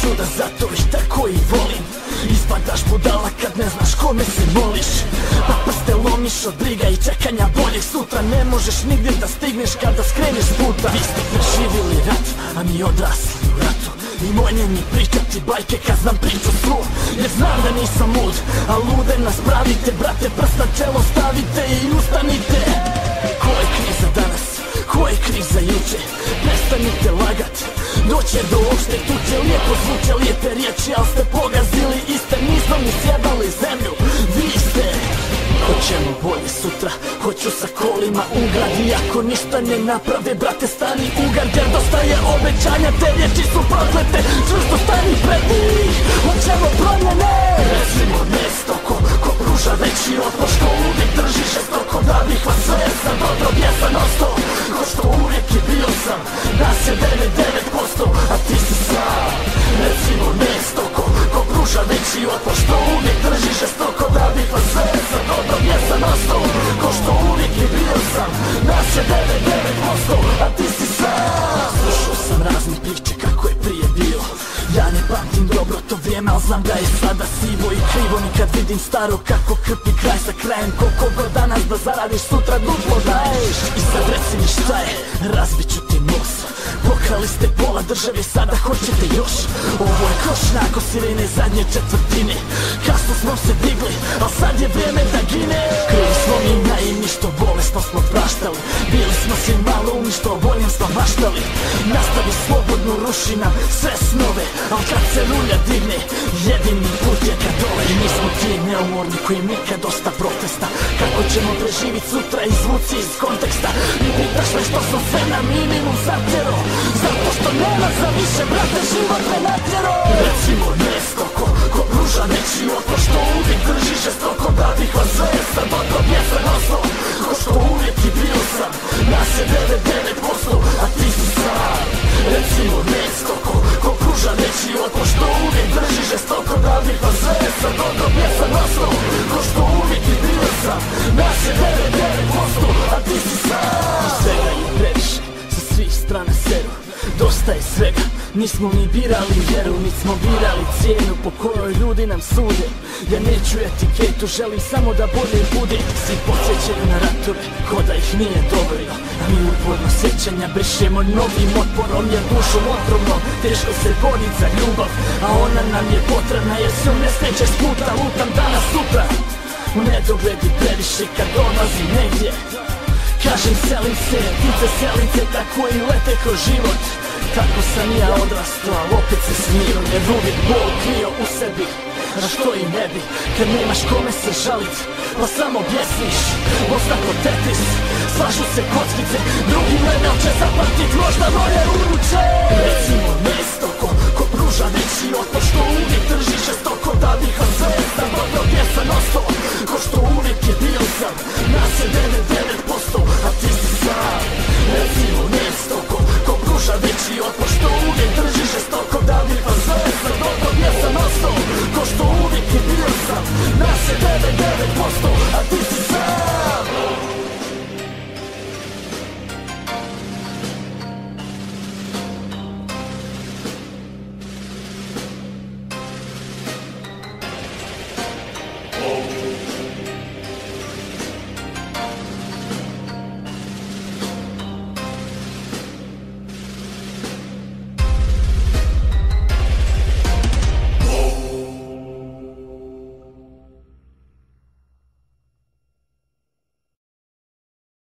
čuda, zato ih tako i volim. Ispadaš budala kad ne znaš kome se moliš, pa prste lomiš od briga i čekanja boljeg sutra. Ne možeš nigdje da stigneš kada skreneš s puta. Vi ste preživjeli rat, a mi odrasli u ratu. I moje mi pričati bajke kad znam priču svu. Jer znam da nisam lud, a lude nas pravite. Brate, prst na čelo stavite i ustanite. Ko je kriza danas, ko je kriza juče? Prestanite lagat, doće do opšte tuče. Lijepo zvuče lijepe riječi, al ste pogazili iste. Nismo ni sjebali zemlju, vi ste. Hoćemo bolje sutra, hoću sa kolima u grad. I ako ništa ne naprave, brate, stani u gard. Jer dosta je obećanja, te riječi su proklete. Čvrsto stani pred njih, hoćemo promjene. Recimo mjesto ko pruža veći otpor. Što uvijek drži žestoko da bih vas sve za dobro bjesan ostao. Ko što uvijek i bio sam, nas je 99%, a ti si sam. Recimo mjesto ko pruža veći otpor. Što uvijek drži žestoko da bih vas sve za dobro bjesan ostao. Ko što uvijek i bio sam, nas je 99%, a ti si sam. Slušao sam razne priče kako je prije bilo. Ja ne pamtim dobro to vrijeme, al znam da je sada sivo i krivo. Nikad vidim staro kako krpi kraj sa krajem. Koliko god danas da zaradiš, sutra duplo daješ. I sad reci mi šta je, razbit ću ti nos. Pokrali ste pola države, sada hoćete još. Ovo je koš nakon sirene zadnje četvrtine. Kasno smo se digli, al sad je vrijeme da gine. Krivi smo mi naivni što bolesno smo praštali. Bili smo svi malo umni što o boljem smo maštali. Nastavi slobodno, ruši nam sve snove. Al kad se rulja digne, jedini put je ka dole. I mi smo ti neumorni koji nikad dosta protesta. Kako ćemo preživit sutra, izvuci iz konteksta. I pitaš me što sam sve na minimum zatjero. Zato što nema za više, brate, život me natjero. Recimo mjesto ko pruža veći otpor. Što uvijek drži žestoko da bih vas sve sa dobro bjesan ostao. Ko što uvijek i bio sam, nas je 99%, a ti si sam. Recimo mjesto ko pruža veći otpor. Što uvijek drži žestoko da bih vas sve sa dobro bjesan ostao. Ko što uvijek i bio sam, nas je 99%, a ti si sam. Svega je previše, sa svih strana seru. Dosta je svega, nismo ni birali vjeru, nismo birali cijenu po kojoj ljudi nam sude. Ja neću etiketu, želim samo da bolje bude. Svi podsjećaju na ratove, ko da ih nije dovoljno. A mi uporno sjećanja brišemo novim otporom. Jer dušom otrovnom teško se borit za ljubav, a ona nam je potrebna jer se ne skrećeš s puta. Lutam danas sutra, u nedogledi previše kad dolazim negdje. Kažem selim se, ptice selim se, tako i lete kroz život. Tako sam ja odrastao, al opet se smio. Jer uvijek bol krio u sebi, a što i ne bi, kad nemaš kome se žalit, pa samo bjesniš. Ostako Tetris, slažu se kockice, drugi ne će zaplatit možda moje uruče.